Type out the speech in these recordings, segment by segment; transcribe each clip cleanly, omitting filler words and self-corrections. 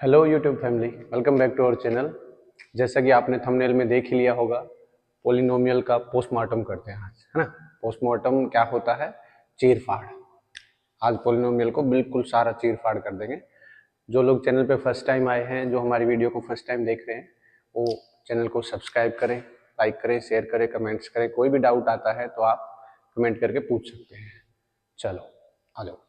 Hello YouTube family, welcome back to our channel. जैसा कि आपने थंबनेल में देख ही लिया होगा, पोलिनोमियल का पोस्टमार्टम करते हैं आज, है ना। पोस्टमार्टम क्या होता है? चीर फाड़। आज पोलिनोमियल को बिल्कुल सारा चीर फाड़ कर देंगे। जो लोग चैनल पे फर्स्ट टाइम आए हैं, जो हमारी वीडियो को फर्स्ट टाइम देख रहे हैं, वो चैनल को सब्सक्राइब करें, लाइक करें, शेयर करें, कमेंट्स करें। कोई भी डाउट आता है तो आप कमेंट करके पूछ सकते हैं। चलो आ जाओ।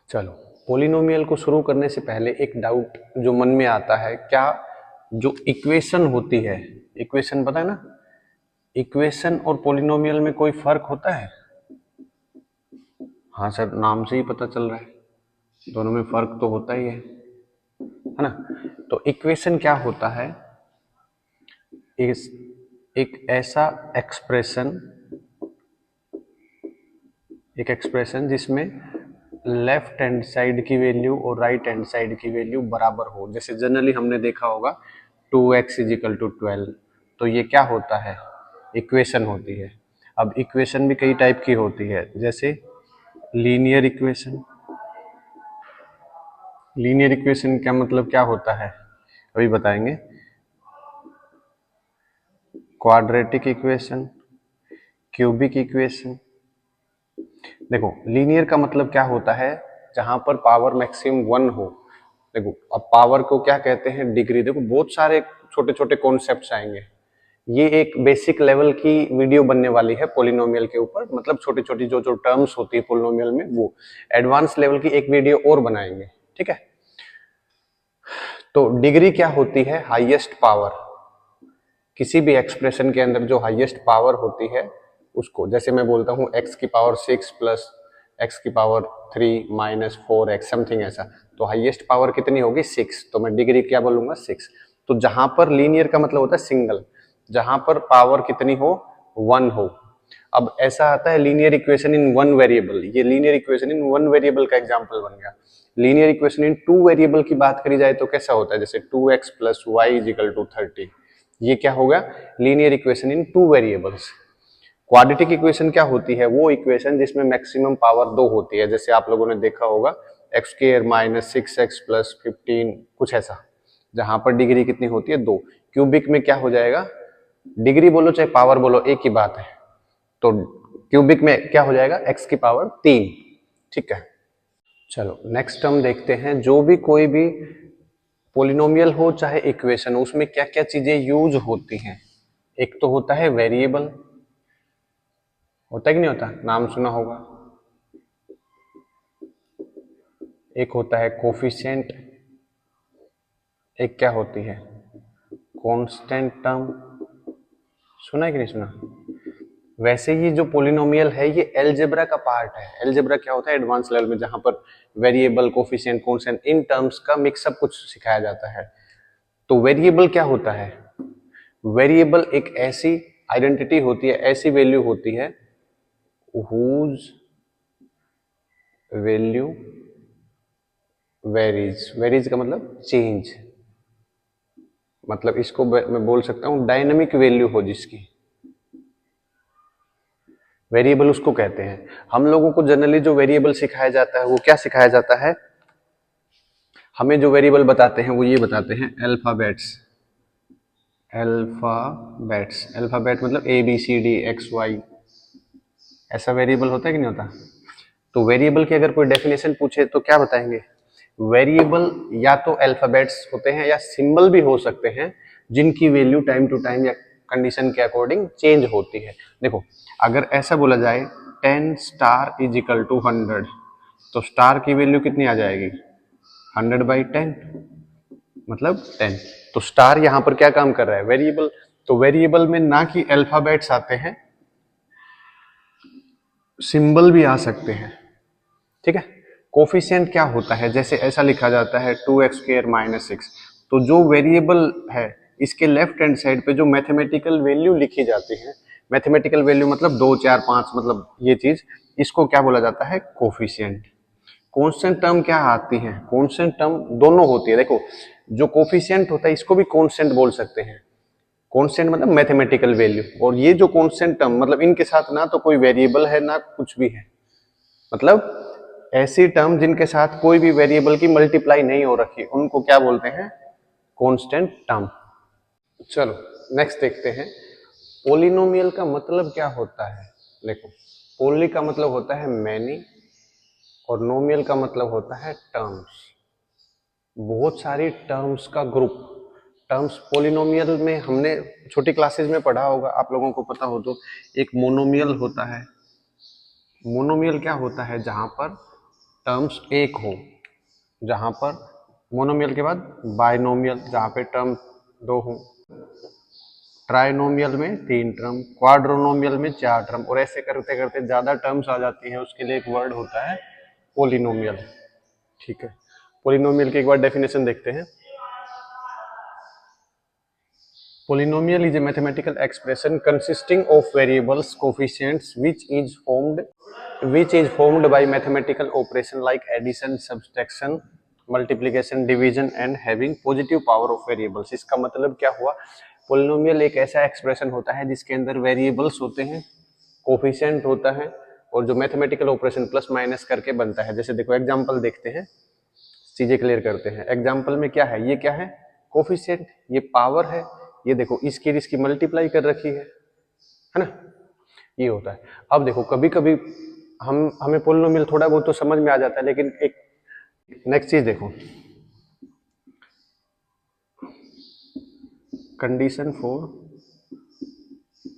चलो, पोलिनोमियल को शुरू करने से पहले एक डाउट जो मन में आता है, क्या जो इक्वेशन होती है, इक्वेशन पता है ना, इक्वेशन और पोलिनोमियल में कोई फर्क होता है? हाँ सर, नाम से ही पता चल रहा है, दोनों में फर्क तो होता ही है ना। तो इक्वेशन क्या होता है? इस एक ऐसा एक्सप्रेशन, एक एक्सप्रेशन जिसमें लेफ्ट हैंड साइड की वैल्यू और राइट हैंड साइड की वैल्यू बराबर हो। जैसे जनरली हमने देखा होगा 2x इजिकल टू 12, तो ये क्या होता है? इक्वेशन होती है। अब इक्वेशन भी कई टाइप की होती है, जैसे लीनियर इक्वेशन। लीनियर इक्वेशन क्या मतलब क्या होता है अभी बताएंगे। Quadratic equation, cubic equation. देखो, लीनियर का मतलब क्या होता है? जहां पर पावर मैक्सिमम 1 हो। देखो, अब पावर को क्या कहते हैं? डिग्री। देखो, बहुत सारे छोटे छोटे कॉन्सेप्ट्स आएंगे। ये एक बेसिक लेवल की वीडियो बनने वाली है पोलिनोमियल के ऊपर, मतलब छोटी छोटी जो जो टर्म्स होती है पोलिनोमियल में, वो एडवांस लेवल की एक वीडियो और बनाएंगे, ठीक है। तो डिग्री क्या होती है? Highest power. किसी भी एक्सप्रेशन के अंदर जो हाईएस्ट पावर होती है उसको, जैसे मैं बोलता हूँ x की पावर 6 प्लस x की पावर 3 माइनस 4x समथिंग ऐसा, तो हाईएस्ट पावर कितनी होगी? 6, तो मैं डिग्री क्या बोलूंगा? 6। तो जहां पर लीनियर का मतलब होता है सिंगल, जहां पर पावर कितनी हो? 1 हो। अब ऐसा आता है linear equation in one variable. ये linear equation in one variable का एग्जांपल बन गया। Linear equation in two variable की बात करी जाए तो कैसा होता है? जैसे 2x plus Y is equal to 30, ये क्या होगा? Linear equation in two variables. Quadratic equation क्या होती है? वो इक्वेशन जिसमें मैक्सिमम पावर 2 होती है, जैसे आप लोगों ने देखा होगा x square minus 6x plus 15, कुछ ऐसा, जहां पर डिग्री कितनी होती है? 2। क्यूबिक में क्या हो जाएगा? डिग्री बोलो चाहे पावर बोलो, एक ही बात है। तो क्यूबिक में क्या हो जाएगा? x की पावर 3, ठीक है। चलो नेक्स्ट टर्म देखते हैं। जो भी कोई भी पोलिनोमियल हो चाहे इक्वेशन हो, उसमें क्या क्या चीजें यूज होती हैं? एक तो होता है वेरिएबल, होता है कि नहीं होता? नाम सुना होगा। एक होता है कोफिशिएंट, एक क्या होती है? Constant term. सुना है कि नहीं सुना? वैसे ये जो पोलिनोमियल है ये एलजेब्रा का पार्ट है। एलजेब्रा क्या होता है? एडवांस लेवल में, जहां पर variable, coefficient, constant, in terms का मिक्सअप कुछ सिखाया जाता है। तो वेरिएबल क्या होता है? वेरिएबल एक ऐसी आइडेंटिटी होती है, ऐसी वैल्यू होती है whose वैल्यू वेरीज। वेरीज का मतलब चेंज, मतलब इसको मैं बोल सकता हूं डायनेमिक वैल्यू हो जिसकी, वेरिएबल उसको कहते हैं। हम लोगों को जनरली जो वेरिएबल सिखाया जाता है वो क्या सिखाया जाता है? हमें जो वेरिएबल बताते हैं वो ये बताते हैं अल्फाबेट्स। अल्फाबेट्स, अल्फाबेट मतलब A B C D X Y, ऐसा वेरिएबल होता है कि नहीं होता? तो वेरिएबल की अगर कोई डेफिनेशन पूछे तो क्या बताएंगे? वेरिएबल या तो अल्फाबेट्स होते हैं या सिंबल भी हो सकते हैं, जिनकी वैल्यू टाइम टू टाइम या कंडीशन के अकॉर्डिंग चेंज होती है। देखो, अगर ऐसा बोला जाए 10 स्टार इज इक्वल टू 100, तो स्टार की वैल्यू कितनी आ जाएगी? 100/10, मतलब 10। तो स्टार यहां पर क्या काम कर रहा है? वेरिएबल। तो वेरिएबल में ना कि अल्फाबेट्स आते हैं, सिंबल भी आ सकते हैं, ठीक है। कोफिशिएंट क्या होता है? जैसे ऐसा लिखा जाता है 2x² माइनस 6, तो जो वेरिएबल है इसके लेफ्ट हैंड साइड पे जो मैथमेटिकल वैल्यू लिखी जाती है, मैथमेटिकल वैल्यू मतलब 2 4 5, मतलब ये चीज, इसको क्या बोला जाता है? कोफिशिएंट। कांस्टेंट टर्म क्या आती है? कांस्टेंट टर्म दोनों होती है। देखो, जो कोफिशिएंट होता है इसको भी कांस्टेंट बोल सकते हैं। कांस्टेंट मतलब मैथमेटिकल वैल्यू, और ये जो कांस्टेंट टर्म मतलब इनके साथ ना तो कोई वेरिएबल है ना कुछ भी है, मतलब ऐसी टर्म जिनके साथ कोई भी वेरिएबल की मल्टीप्लाई नहीं हो रखी उनको क्या बोलते हैं, कांस्टेंट टर्म। चलो नेक्स्ट देखते हैं, पोलिनोमियल का मतलब क्या होता है। देखो, पोली का मतलब होता है मैनी और नोमियल का मतलब होता है टर्म्स, बहुत सारी टर्म्स का ग्रुप। टर्म्स पोलिनोमियल में हमने छोटी क्लासेस में पढ़ा होगा, आप लोगों को पता हो तो। एक मोनोमियल होता है, मोनोमियल क्या होता है, जहां पर टर्म्स एक हो, जहां पर मोनोमियल के बाद बाइनोमियल जहां पे टर्म दो हो, ट्राइनोमियल में 3 टर्म, क्वाड्रोनोमियल में 4 टर्म, और ऐसे करते करते ज्यादा टर्म्स आ जाती है, उसके लिए एक वर्ड होता है पोलिनोमियल। ठीक है, पोलिनोमियल की एक बार डेफिनेशन देखते हैं। Polynomial is a mathematical expression consisting of variables, coefficients, which is formed by mathematical operation like addition, subtraction, multiplication, division and having positive power of variables। इसका मतलब क्या हुआ, पोलिनोमियल एक ऐसा एक्सप्रेशन होता है जिसके अंदर वेरिएबल्स होते हैं, कोफिशिएंट होता है, और जो मैथमेटिकल ऑपरेशन प्लस माइनस करके बनता है। जैसे देखो एग्जांपल देखते हैं, चीजें क्लियर करते हैं। एग्जांपल में क्या है, ये क्या है, कोफिशिएंट, ये पावर है, ये देखो इसकी मल्टीप्लाई कर रखी है ना, ये होता है। अब देखो कभी कभी हमें पोलिनोमियल थोड़ा बहुत तो समझ में आ जाता है, लेकिन एक नेक्स्ट चीज देखो, कंडीशन फॉर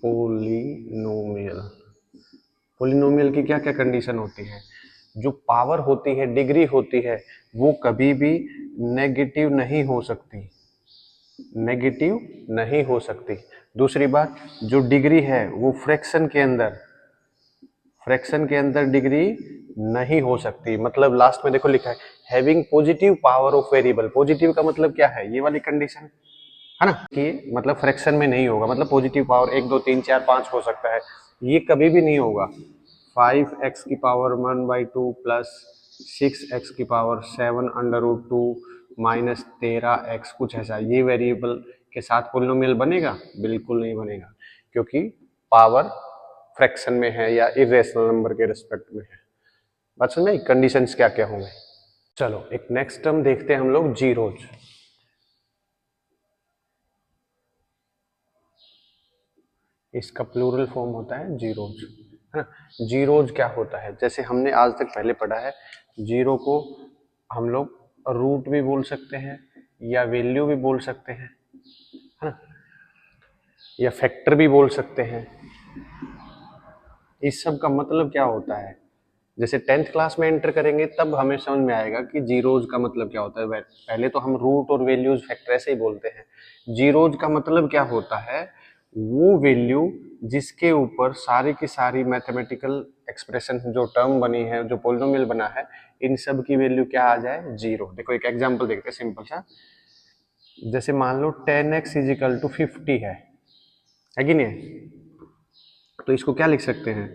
पोलिनोमियल। पोलिनोमियल की क्या क्या कंडीशन होती है, जो पावर होती है, डिग्री होती है, वो कभी भी नेगेटिव नहीं हो सकती, नेगेटिव नहीं हो सकती। दूसरी बात, जो डिग्री है वो फ्रैक्शन के अंदर डिग्री नहीं हो सकती। मतलब लास्ट में देखो लिखा है having positive power of variable. Positive का मतलब क्या है, ये वाली कंडीशन है ना, कि मतलब फ्रैक्शन में नहीं होगा, मतलब पॉजिटिव पावर 1 2 3 4 5 हो सकता है, ये कभी भी नहीं होगा। 5x की पावर 1/2 प्लस 6x की पावर 7/√2 माइनस 13x, कुछ ऐसा, ये वेरिएबल के साथ पोलिनोमियल बनेगा? बिल्कुल नहीं बनेगा, क्योंकि पावर फ्रैक्शन में है या इरेशनल नंबर के रिस्पेक्ट में है। बात समझ में, कंडीशंस क्या क्या होंगे। चलो एक नेक्स्ट टर्म देखते हैं हम लोग, जीरोज। इसका प्लूरल फॉर्म होता है जीरोज, है ना। जीरोज क्या होता है, जैसे हमने आज तक पहले पढ़ा है, जीरो को हम लोग रूट भी बोल सकते हैं या वैल्यू भी बोल सकते हैं, है ना, या फैक्टर भी बोल सकते हैं। इस सब का मतलब क्या होता है, जैसे 10th क्लास में एंटर करेंगे तब हमें समझ में आएगा कि जीरोज का मतलब क्या होता है। पहले तो हम रूट और वैल्यूज फैक्टर ऐसे ही बोलते हैं। जीरोज का मतलब क्या होता है, वो वैल्यू जिसके ऊपर सारी की सारी मैथमेटिकल एक्सप्रेशन जो टर्म बनी है, जो पोलिनोमियल बना है, इन सब की वैल्यू क्या आ जाए, जीरो। देखो एक एग्जांपल देखते हैं सिंपल सा, जैसे मान लो 10x इजिकल टू 50 है कि नहीं, तो इसको क्या लिख सकते हैं,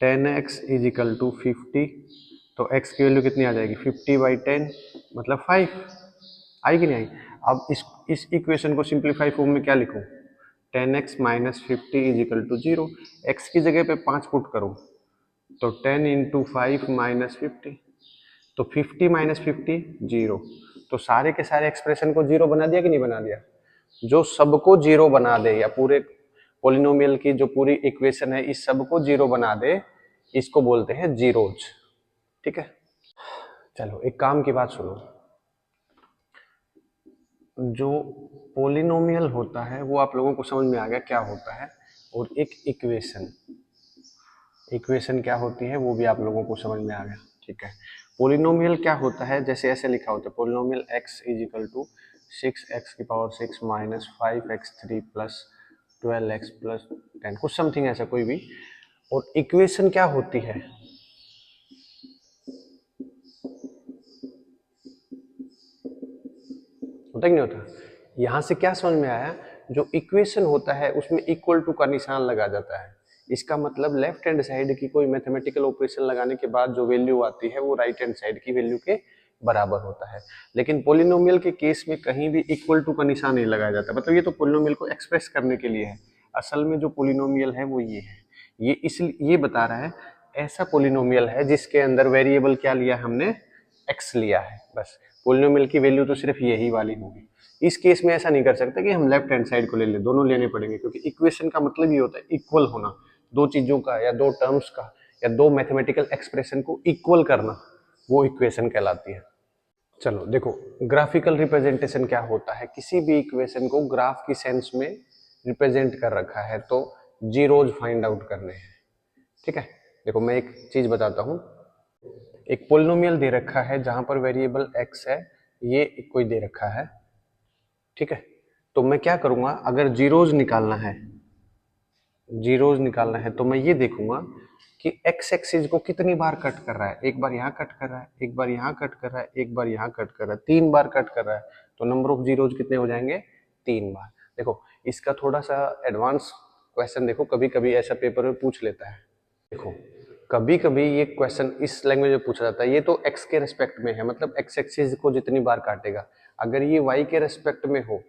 10x इजिकल टू 50, तो x की वैल्यू कितनी आ जाएगी, 50/10 मतलब 5, आई कि नहीं आई। अब इस इक्वेशन को सिंप्लीफाई फॉर्म में क्या लिखूं, 10x minus 50 is equal to 0, x की जगह पे 5 पुट करो, तो 10 इंटू 5 माइनस 50, तो 50 माइनस 50 0, तो सारे के सारे एक्सप्रेशन को जीरो बना दिया कि नहीं बना दिया। जो सबको जीरो बना दे, या पूरे पोलिनोमियल की जो पूरी इक्वेशन है इस सबको जीरो बना दे, इसको बोलते हैं जीरोज। ठीक है, चलो एक काम की बात सुनो, जो पोलिनोमियल होता है वो आप लोगों को समझ में आ गया क्या होता है, और एक इक्वेशन क्या होती है वो भी आप लोगों को समझ में आ गया। ठीक है, पोलिनोमियल क्या होता है, जैसे ऐसे लिखा होता है, polynomial x is equal to 6x की power 6 minus 5x3 plus 12x plus 10, कुछ समथिंग ऐसा कोई भी। और इक्वेशन क्या होती है, होता कि नहीं होता। यहां से क्या समझ में आया, जो इक्वेशन होता है उसमें इक्वल टू का निशान लगा जाता है। इसका मतलब लेफ्ट हैंड साइड की कोई मैथमेटिकल ऑपरेशन लगाने के बाद जो वैल्यू आती है वो राइट हैंड साइड की वैल्यू के बराबर होता है। लेकिन पोलिनोमियल के केस में कहीं भी इक्वल टू का निशान नहीं लगाया जाता, मतलब ये तो पोलिनोमियल को एक्सप्रेस करने के लिए है। असल में जो पोलिनोमियल है वो ये है, ये इसलिए ये बता रहा है ऐसा पोलिनोमियल है जिसके अंदर वेरिएबल क्या लिया है हमने, x लिया है। बस पोलिनोमियल की वैल्यू तो सिर्फ यही वाली होगी। इस केस में ऐसा नहीं कर सकते कि हम लेफ्ट हैंड साइड को ले लें, दोनों लेने पड़ेंगे, क्योंकि इक्वेशन का मतलब ये होता है इक्वल होना, दो चीजों का या दो टर्म्स का या दो मैथमेटिकल एक्सप्रेशन को इक्वल करना, वो इक्वेशन कहलाती है। चलो देखो, ग्राफिकल रिप्रेजेंटेशन क्या होता है, किसी भी इक्वेशन को ग्राफ की सेंस में रिप्रेजेंट कर रखा है तो जीरोज फाइंड आउट करने हैं। ठीक है, देखो मैं एक चीज बताता हूं, एक पोलिनोमियल दे रखा है जहां पर वेरिएबल x है, ये कोई दे रखा है। ठीक है, तो मैं क्या करूंगा, अगर जीरोज निकालना है, जीरोज निकालना है तो मैं ये देखूंगा कि x एक्सिस को कितनी बार कट कर रहा है, एक बार यहाँ कट कर रहा है, एक बार यहाँ कट कर रहा है, एक बार यहाँ कट कर रहा है, 3 बार कट कर रहा है, तो नंबर ऑफ जीरोज कितने हो जाएंगे, 3 बार। देखो इसका थोड़ा सा एडवांस क्वेश्चन देखो, कभी कभी ऐसा पेपर में पूछ लेता है। देखो कभी कभी ये क्वेश्चन इस लैंग्वेज में पूछा जाता है, ये तो x के रेस्पेक्ट में है, मतलब x एक्सिस को जितनी बार काटेगा। अगर ये y के रेस्पेक्ट में हो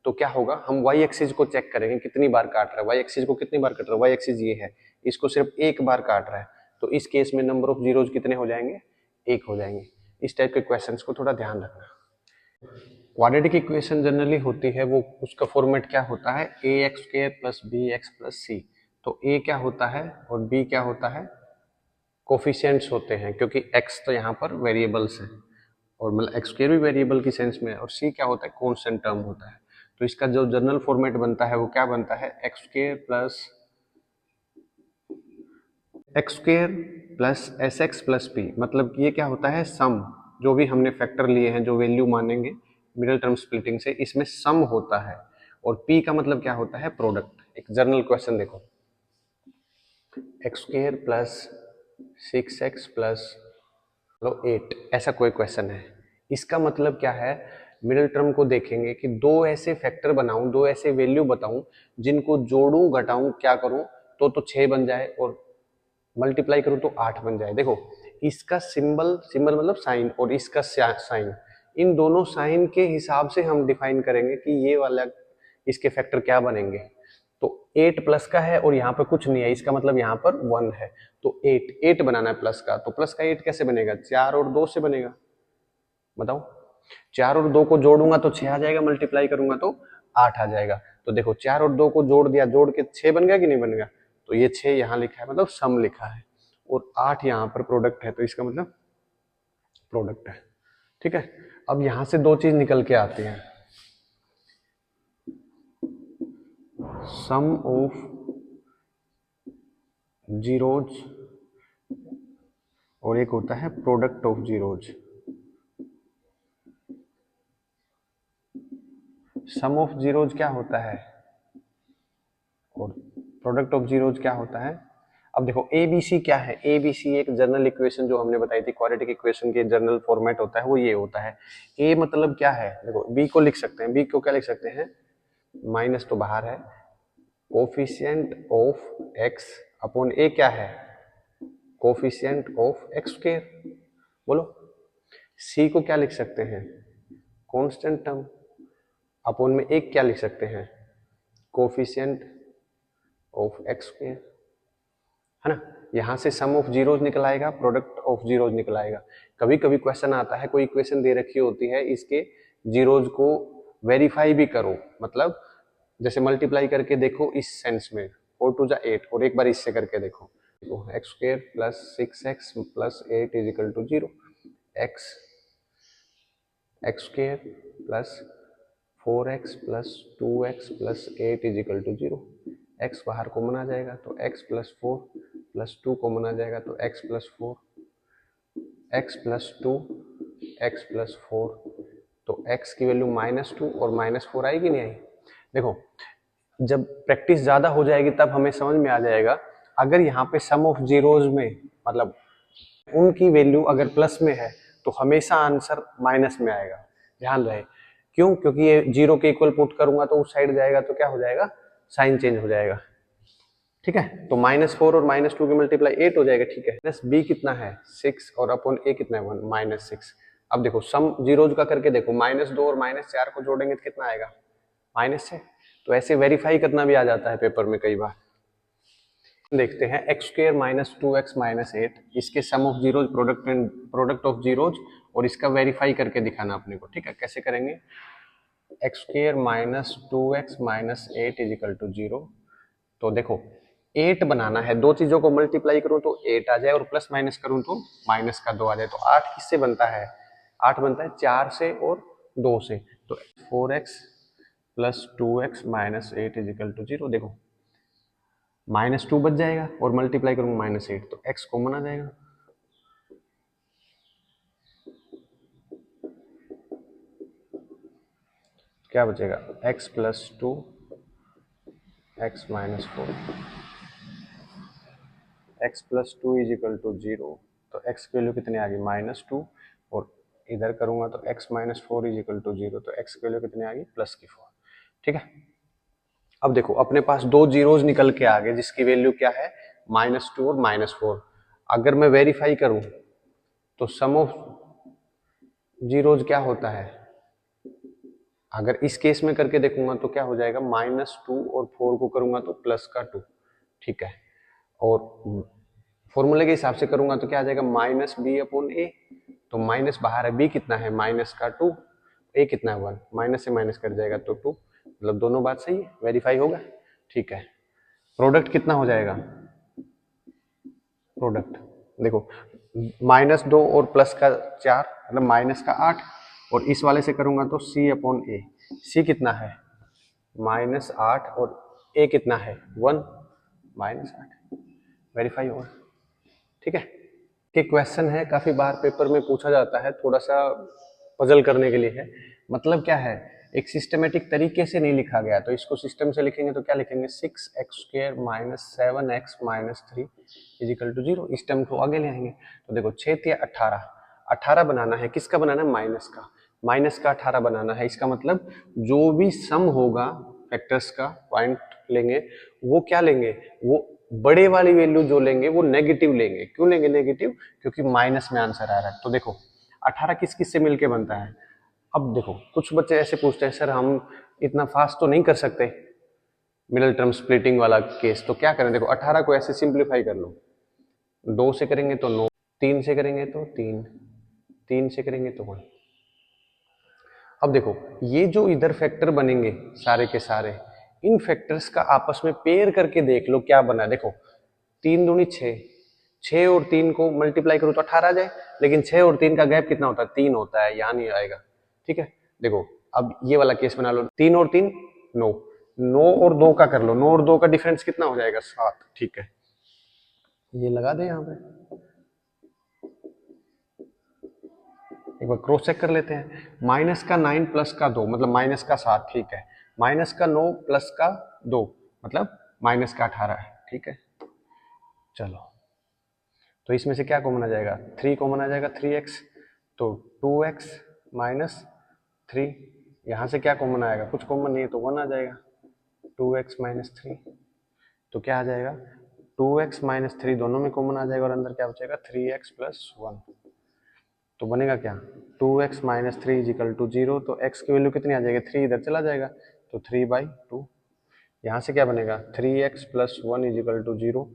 तो क्या होगा, हम y एक्सिस को चेक करेंगे कितनी बार काट रहा है, y एक्सिस को कितनी बार काट रहा है, y एक्सिस ये है, इसको सिर्फ एक बार काट रहा है, तो इस केस में नंबर ऑफ जीरोज कितने हो जाएंगे, 1 हो जाएंगे। इस टाइप के क्वेश्चंस को थोड़ा ध्यान रखना। क्वाड्रेटिक इक्वेशन जनरली होती है, वो उसका फॉर्मेट क्या होता है, ax² + bx + c। तो a क्या होता है और b क्या होता है, कोफिशिएंट्स होते हैं, क्योंकि x तो यहाँ पर वेरिएबल्स है, और मतलब x² भी वेरिएबल की सेंस में है, और c क्या होता है, कांस्टेंट टर्म होता है। तो इसका जो जनरल फॉर्मेट बनता है वो क्या बनता है, x² + sx + p, मतलब ये क्या होता है, सम, जो भी हमने फैक्टर लिए हैं, जो वैल्यू मानेंगे मिडिल टर्म स्प्लिटिंग से, इसमें सम होता है, और p का मतलब क्या होता है, प्रोडक्ट। एक जनरल क्वेश्चन देखो, x² + 6x + 8, ऐसा कोई क्वेश्चन है, इसका मतलब क्या है, मिडिल टर्म को देखेंगे कि दो ऐसे फैक्टर बनाऊं, दो ऐसे वैल्यू बताऊं जिनको जोड़ूं घटाऊं क्या करूं, तो 6 बन जाए, और मल्टीप्लाई करूं तो 8 बन जाए। देखो इसका सिंबल, सिंबल मतलब साइन, और इसका साइन, इन दोनों साइन के हिसाब से हम डिफाइन करेंगे कि ये वाला इसके फैक्टर क्या बनेंगे। तो 8 प्लस का है और यहाँ पे कुछ नहीं है, इसका मतलब यहाँ पर 1 है, तो 8 बनाना है प्लस का, तो प्लस का 8 कैसे बनेगा, 4 और 2 से बनेगा। बताओ, 4 और 2 को जोड़ूंगा तो 6 आ जाएगा, मल्टीप्लाई करूंगा तो 8 आ जाएगा। तो देखो 4 और 2 को जोड़ दिया, जोड़ के 6 बन गया कि नहीं बन गया, तो ये 6 यहाँ लिखा है, मतलब सम लिखा है, और 8 यहाँ पर प्रोडक्ट है, तो इसका मतलब प्रोडक्ट है। ठीक है, अब यहां से दो चीज निकल के आती है, सम ऑफ जीरोज और एक होता है product of zeros. Sum of zeros क्या होता है और प्रोडक्ट ऑफ जीरोज क्या होता है। अब देखो एबीसी क्या है, एबीसी एक जनरल इक्वेशन जो हमने बताई थी, क्वाड्रेटिक इक्वेशन के जनरल फॉर्मेट होता है वो ये होता है। ए मतलब क्या है, देखो बी को लिख सकते हैं, बी को क्या लिख सकते हैं, माइनस तो बाहर है, कोफिशिएंट ऑफ एक्स अपॉन ए क्या है, कोफिशिएंट ऑफ एक्स स्क्वायर। बोलो, सी को क्या लिख सकते हैं, कांस्टेंट टर्म, अपॉन में एक क्या लिख सकते हैं, कोफिशिएंट ऑफ एक्स स्क्वायर, है ना। यहां से सम ऑफ जीरोज निकल आएगा, प्रोडक्ट ऑफ जीरोज निकल आएगा। कभी कभी क्वेश्चन आता है, कोई इक्वेशन दे रखी होती है, इसके जीरोज को वेरीफाई भी करो, मतलब जैसे मल्टीप्लाई करके देखो इस सेंस में, 4 2 8, और एक बार इससे करके देखो, x² + 6x + 8 = 0, x² + 4x + 2x + 8 = 0, x बाहर कॉमन आ जाएगा तो x + 4 + 2 कॉमन आ जाएगा तो x + 4, x + 2, x + 4, तो x की वैल्यू -2 और -4 आएगी, नहीं आई। देखो जब प्रैक्टिस ज्यादा हो जाएगी तब हमें समझ में आ जाएगा, अगर यहाँ पे सम ऑफ जीरोज में मतलब उनकी वैल्यू अगर प्लस में है तो हमेशा आंसर माइनस में आएगा, ध्यान रहे। क्यों, क्योंकि ये जीरो के इक्वल पुट करूंगा तो उस साइड जाएगा तो क्या हो जाएगा, साइन चेंज हो जाएगा। ठीक है, तो -4 और -2 की मल्टीप्लाई 8 हो जाएगा। ठीक है, प्लस बी कितना है 6 और अपॉन ए कितना है 1 -6। अब देखो सम जीरोज का करके देखो, -2 और -4 को जोड़ेंगे तो कितना आएगा, -6। तो ऐसे वेरीफाई करना भी आ जाता है पेपर में कई बार। देखते हैं x square minus 2x minus 8, इसके sum of zeros product of zeros और इसका वेरीफाई करके दिखाना अपने को। ठीक है, कैसे करेंगे? X square minus 2x minus 8 is equal to 0। तो देखो 8 बनाना है, दो चीजों को मल्टीप्लाई करूं तो 8 आ जाए और प्लस माइनस करूं तो माइनस का 2 आ जाए। तो 8 किससे बनता है? 8 बनता है 4 से और 2 से। तो 4x plus 2x minus 8 is equal to 0। देखो -2 बच जाएगा और मल्टीप्लाई करूंगा -8 तो x कॉमन आ जाएगा। क्या बचेगा? x plus 2 x minus 4, x plus 2 is equal to 0। तो x की वैल्यू कितनी आ गई? -2 और इधर करूंगा तो x minus 4 is equal to 0। तो x की वैल्यू कितनी आ गई? +4। ठीक है, अब देखो अपने पास दो जीरोज निकल के आ गए जिसकी वैल्यू क्या है? -2 और -4। अगर मैं वेरीफाई करूं तो सम ऑफ जीरोज क्या होता है? अगर इस केस में करके देखूंगा तो क्या हो जाएगा? -2 और 4 को करूंगा तो +2। ठीक है, और फॉर्मूले के हिसाब से करूंगा तो क्या आ जाएगा? -b/a। तो माइनस बाहर है, b कितना है? -2, a कितना है? 1, माइनस से माइनस कट जाएगा तो 2। मतलब दोनों बात सही है, वेरीफाई होगा। ठीक है, प्रोडक्ट कितना हो जाएगा? प्रोडक्ट देखो -2 और प्लस का 4 मतलब माइनस का 8, और इस वाले से करूंगा तो c/a। c कितना है? -8 और a कितना है? 1, -8। वेरीफाई होगा। ठीक है, कि क्वेश्चन है, काफी बार पेपर में पूछा जाता है, थोड़ा सा पजल करने के लिए है। मतलब क्या है? एक सिस्टमेटिक तरीके से नहीं लिखा गया, तो इसको सिस्टम से लिखेंगे तो क्या लिखेंगे? 6x² minus 7x minus 3 is equal to 0। इस टर्म को आगे ले आएंगे तो देखो 6 या 18, 18 बनाना है। किसका बनाना है? माइनस का 18 बनाना है। इसका मतलब जो भी सम होगा फैक्टर्स का पॉइंट लेंगे, वो क्या लेंगे? वो बड़े वाली वैल्यू जो लेंगे वो नेगेटिव लेंगे। क्यों लेंगे नेगेटिव? क्योंकि माइनस में आंसर आ रहा है। तो देखो 18 किस किस से मिलके बनता है? अब देखो कुछ बच्चे ऐसे पूछते हैं, सर हम इतना फास्ट तो नहीं कर सकते मिडिल टर्म स्प्लिटिंग वाला केस, तो क्या करें? देखो 18 को ऐसे सिंप्लीफाई कर लो, 2 से करेंगे तो 9, 3 से करेंगे तो 3, 3 से करेंगे तो 1। अब देखो ये जो इधर फैक्टर बनेंगे सारे के सारे, इन फैक्टर्स का आपस में पेयर करके देख लो क्या बना। देखो 3 दूनी 6, 6 और 3 को मल्टीप्लाई करो तो 18 आ जाए, लेकिन 6 और 3 का गैप कितना होता है? 3 होता है, यहाँ नहीं आएगा। ठीक है, देखो अब ये वाला केस बना लो, 3 और 3 9, 9 और 2 का कर लो, 9 और 2 का डिफरेंस कितना हो जाएगा? 7। ठीक है, ये लगा दे यहाँ पे, एक बार क्रॉस चेक कर लेते हैं। माइनस का 9 प्लस का 2 मतलब माइनस का 7। ठीक है, माइनस का 9 प्लस का 2 मतलब माइनस का 18 है। ठीक है, चलो तो इसमें से क्या कॉमन आ जाएगा? 3 कॉमन आ जाएगा, 3x। तो 2x माइनस 3, यहाँ से क्या कॉमन आएगा? कुछ कॉमन नहीं है तो 1 आ जाएगा। 2x माइनस 3 तो क्या आ जाएगा? 2x माइनस 3 दोनों में कॉमन आ जाएगा और अंदर क्या बचेगा? 3x plus 1। तो बनेगा क्या? 2x minus 3 is equal to 0। तो x की वैल्यू कितनी आ जाएगी? 3 इधर चला जाएगा तो 3/2। यहाँ से क्या बनेगा? 3x plus 1 is equal to 0।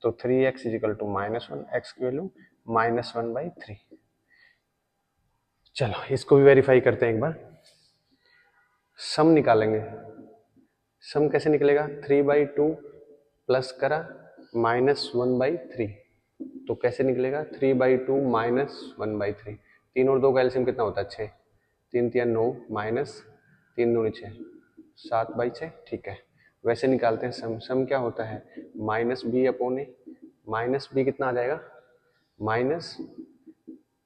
तो 3x is equal to -1, x की वैल्यू -1/3। चलो इसको भी वेरीफाई करते हैं एक बार। सम निकालेंगे, सम कैसे निकलेगा? 3/2 प्लस करा -1/3। तो कैसे निकलेगा? 3/2 -1/3। 3 और 2 का एलसीएम कितना होता है? 6, 3 3 9 माइनस 3 दूनी 6, 7/6। ठीक है, वैसे निकालते हैं सम। सम क्या होता है? -b/a। माइनस b कितना आ जाएगा? माइनस,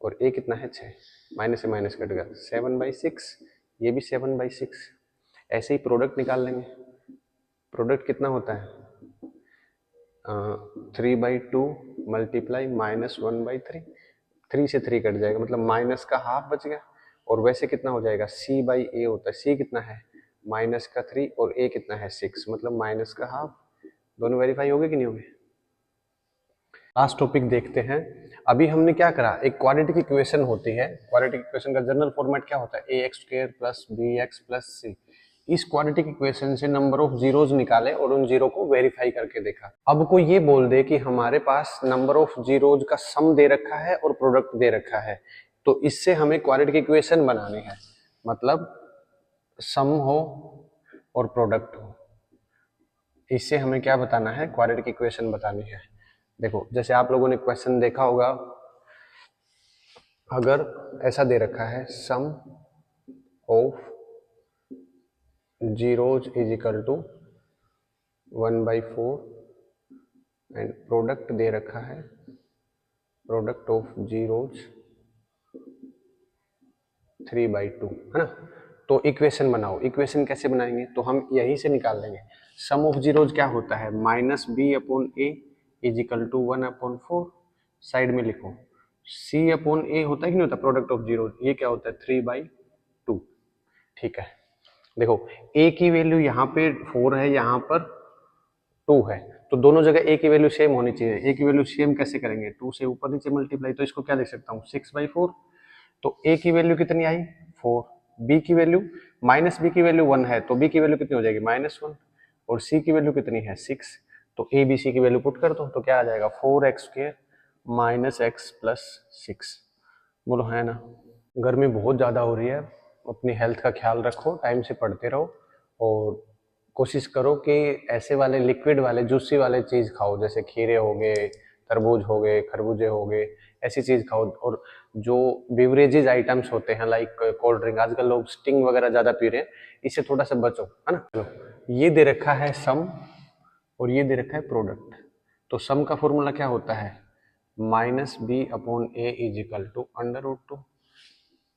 और a कितना है? 6, माइनस से माइनस कट गया 7/6, ये भी 7/6। ऐसे ही प्रोडक्ट निकाल लेंगे। प्रोडक्ट कितना होता है? 3/2 मल्टीप्लाई -1/3। 3 से 3 कट जाएगा मतलब माइनस का हाफ बच गया। और वैसे कितना हो जाएगा? c/a होता है। c कितना है? माइनस का 3 और a कितना है? 6 मतलब माइनस का हाफ। दोनों वेरीफाई हो गए कि नहीं हो गए? लास्ट टॉपिक देखते हैं। अभी हमने क्या करा? एक क्वाड्रेटिक इक्वेशन होती है, क्वाड्रेटिक इक्वेशन का जनरल फॉर्मेट क्या होता है? ax² plus bx plus c। इस क्वाड्रेटिक इक्वेशन से नंबर ऑफ जीरोज निकाले और उन जीरो को वेरीफाई करके देखा। अब कोई ये बोल दे कि हमारे पास नंबर ऑफ जीरोज का सम दे रखा है और प्रोडक्ट दे रखा है, तो इससे हमें क्वाड्रेटिक इक्वेशन बनानी है, मतलब सम हो और प्रोडक्ट हो, इससे हमें क्या बताना है, क्वाड्रेटिक इक्वेशन बतानी है। देखो जैसे आप लोगों ने क्वेश्चन देखा होगा, अगर ऐसा दे रखा है sum of zeros is equal to 1/4 and product दे रखा है प्रोडक्ट ऑफ जीरोज 3/2, है ना। तो इक्वेशन बनाओ। इक्वेशन कैसे बनाएंगे, तो हम यहीं से निकाल लेंगे। सम ऑफ जीरोज क्या होता है, -b/a is equal to 1/4, side में लिखो c/a होता है कि नहीं होता, प्रोडक्ट ऑफ जीरोज, ये क्या होता है 3/2। ठीक है, देखो a की वैल्यू यहाँ पे 4 है, यहाँ पर 2 है, तो दोनों जगह a की वैल्यू सेम होनी चाहिए। a की वैल्यू सेम कैसे करेंगे, 2 से ऊपर नीचे मल्टीप्लाई, तो इसको क्या लिख सकता हूँ 6/4। तो a की वैल्यू कितनी आई 4, b की वैल्यू -b की वैल्यू 1 है, तो b की वैल्यू कितनी हो जाएगी -1, और c की वैल्यू कितनी है 6, तो a b c की वैल्यू पुट कर दो, तो क्या आ जाएगा 4x² - x + 6। बोलो है ना। गर्मी बहुत ज़्यादा हो रही है, अपनी हेल्थ का ख्याल रखो, टाइम से पढ़ते रहो, और कोशिश करो कि ऐसे वाले लिक्विड वाले जूसी वाले चीज़ खाओ, जैसे खीरे हो गए, तरबूज हो गए, खरबूजे हो गए, ऐसी चीज़ खाओ। और जो बिवरेजेज आइटम्स होते हैं लाइक कोल्ड ड्रिंक, आजकल लोग स्टिंग वगैरह ज़्यादा पी रहे हैं, इससे थोड़ा सा बचो, है ना। चलो, ये दे रखा है सम और ये दे रखा है प्रोडक्ट। तो सम का फॉर्मूला क्या होता है, -b/a इज इक्वल टू √2,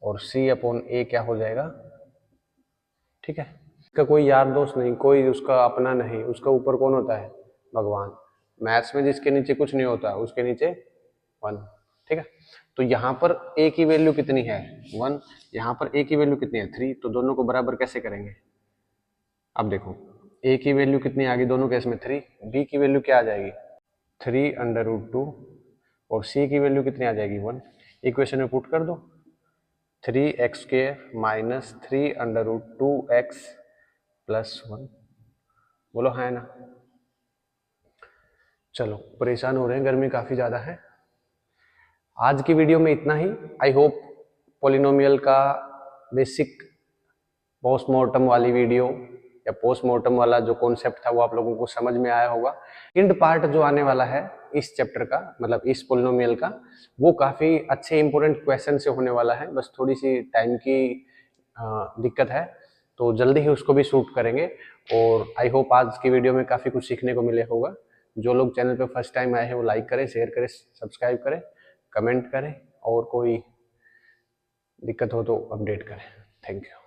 और c/a क्या हो जाएगा, ठीक है। इसका कोई यार दोस्त नहीं, कोई उसका अपना नहीं, उसका ऊपर कौन होता है, भगवान। मैथ्स में जिसके नीचे कुछ नहीं होता उसके नीचे 1, ठीक है। तो यहाँ पर a की वैल्यू कितनी है 1, यहाँ पर a की वैल्यू कितनी है 3, तो दोनों को बराबर कैसे करेंगे। अब देखो a की वैल्यू कितनी आ गई दोनों केस में 3, b की वैल्यू क्या आ जाएगी 3/2, और c की वैल्यू कितनी आ जाएगी 1। इक्वेशन में पुट कर दो, 3x² - 3/2x + 1। बोलो है ना। चलो, परेशान हो रहे हैं, गर्मी काफ़ी ज़्यादा है। आज की वीडियो में इतना ही। आई होप पॉलिनोमियल का बेसिक पोस्टमार्टम वाली वीडियो या पोस्टमार्टम वाला जो कॉन्सेप्ट था वो आप लोगों को समझ में आया होगा। एंड पार्ट जो आने वाला है इस चैप्टर का, मतलब इस पॉलिनोमियल का, वो काफ़ी अच्छे इंपॉर्टेंट क्वेश्चन से होने वाला है। बस थोड़ी सी टाइम की दिक्कत है, तो जल्दी ही उसको भी शूट करेंगे। और आई होप आज की वीडियो में काफ़ी कुछ सीखने को मिले होगा। जो लोग चैनल पे फर्स्ट टाइम आए हैं वो लाइक करें, शेयर करें, सब्सक्राइब करें, कमेंट करें, और कोई दिक्कत हो तो अपडेट करें। Thank you.